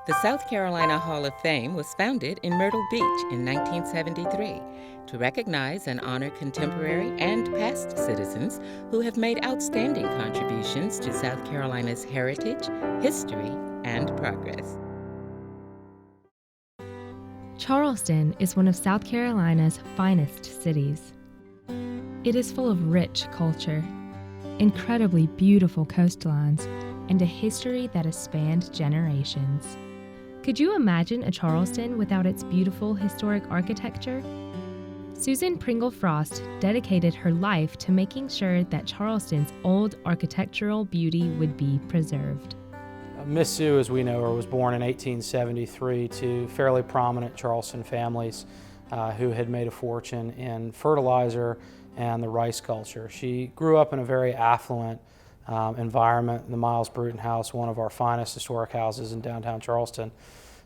The South Carolina Hall of Fame was founded in Myrtle Beach in 1973 to recognize and honor contemporary and past citizens who have made outstanding contributions to South Carolina's heritage, history, and progress. Charleston is one of South Carolina's finest cities. It is full of rich culture, incredibly beautiful coastlines, and a history that has spanned generations. Could you imagine a Charleston without its beautiful historic architecture? Susan Pringle Frost dedicated her life to making sure that Charleston's old architectural beauty would be preserved. Miss Sue, as we know her, was born in 1873 to fairly prominent Charleston families who had made a fortune in fertilizer and the rice culture. She grew up in a very affluent environment, the Miles Brewton House, one of our finest historic houses in downtown Charleston.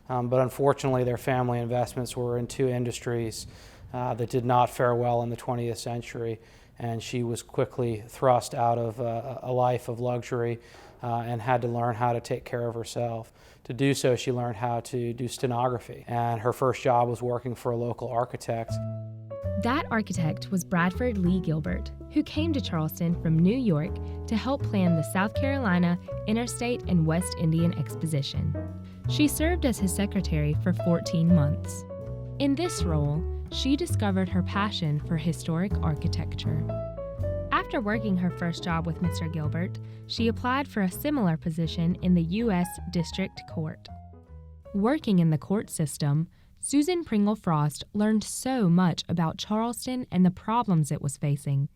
But unfortunately, their family investments were in two industries that did not fare well in the 20th century, and she was quickly thrust out of a life of luxury and had to learn how to take care of herself. To do so, she learned how to do stenography, and her first job was working for a local architect. That architect was Bradford Lee Gilbert, who came to Charleston from New York to help plan the South Carolina Interstate and West Indian Exposition. She served as his secretary for 14 months. In this role, she discovered her passion for historic architecture. After working her first job with Mr. Gilbert, she applied for a similar position in the U.S. District Court. Working in the court system, Susan Pringle Frost learned so much about Charleston and the problems it was facing.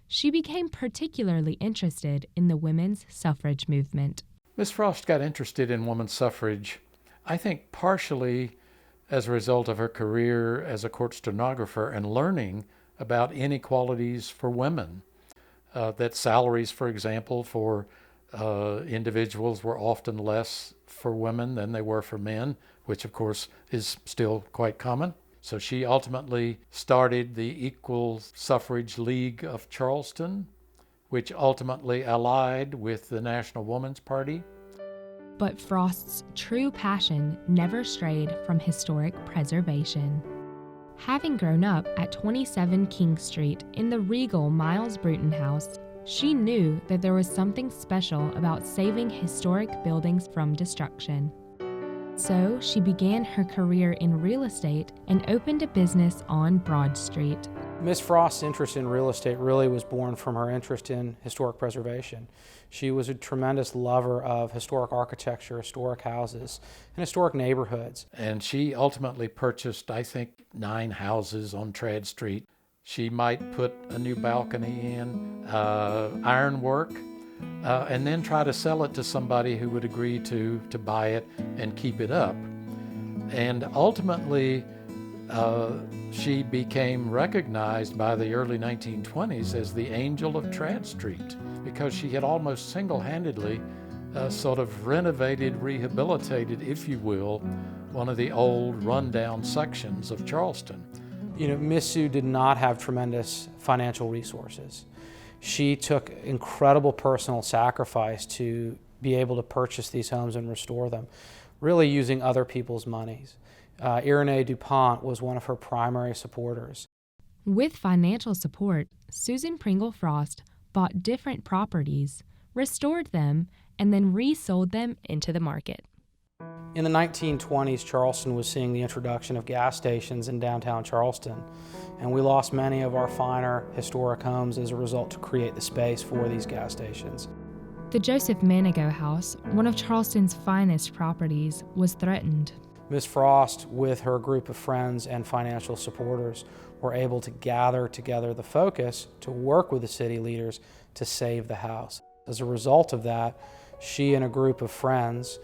She became particularly interested in the women's suffrage movement. Miss Frost got interested in women's suffrage, I think partially as a result of her career as a court stenographer and learning about inequalities for women. That salaries, for example, for individuals were often less for women than they were for men, which of course is still quite common. So she ultimately started the Equal Suffrage League of Charleston, which ultimately allied with the National Woman's Party. But Frost's true passion never strayed from historic preservation. Having grown up at 27 King Street in the regal Miles Brewton House, she knew that there was something special about saving historic buildings from destruction. So she began her career in real estate and opened a business on Broad Street. Miss Frost's interest in real estate really was born from her interest in historic preservation. She was a tremendous lover of historic architecture, historic houses, and historic neighborhoods. And she ultimately purchased, I think, 9 houses on Trad Street. She might put a new balcony in, ironwork, and then try to sell it to somebody who would agree to buy it and keep it up. And ultimately, she became recognized by the early 1920s as the Angel of Trad Street because she had almost single-handedly sort of renovated, rehabilitated, if you will, one of the old rundown sections of Charleston. You know, Miss Sue did not have tremendous financial resources. She took incredible personal sacrifice to be able to purchase these homes and restore them, really using other people's monies. Irénée DuPont was one of her primary supporters. With financial support, Susan Pringle Frost bought different properties, restored them, and then resold them into the market. In the 1920s, Charleston was seeing the introduction of gas stations in downtown Charleston, and we lost many of our finer historic homes as a result to create the space for these gas stations. The Joseph Manigault House, one of Charleston's finest properties, was threatened. Miss Frost, with her group of friends and financial supporters, were able to gather together the focus to work with the city leaders to save the house. As a result of that, she and a group of friends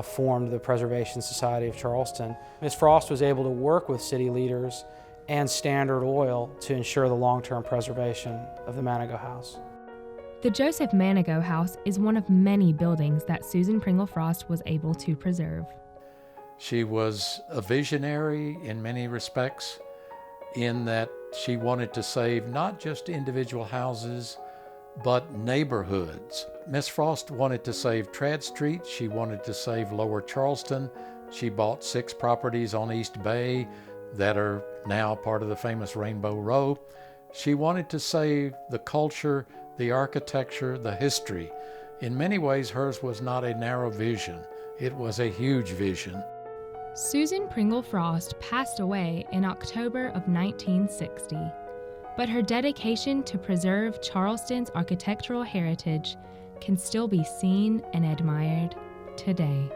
formed the Preservation Society of Charleston. Miss Frost was able to work with city leaders and Standard Oil to ensure the long-term preservation of the Manigault House. The Joseph Manigault House is one of many buildings that Susan Pringle Frost was able to preserve. She was a visionary in many respects in that she wanted to save not just individual houses, but neighborhoods. Miss Frost wanted to save Tradd Street. She wanted to save Lower Charleston. She bought 6 properties on East Bay that are now part of the famous Rainbow Row. She wanted to save the culture, the architecture, the history. In many ways, hers was not a narrow vision. It was a huge vision. Susan Pringle Frost passed away in October of 1960, but her dedication to preserve Charleston's architectural heritage can still be seen and admired today.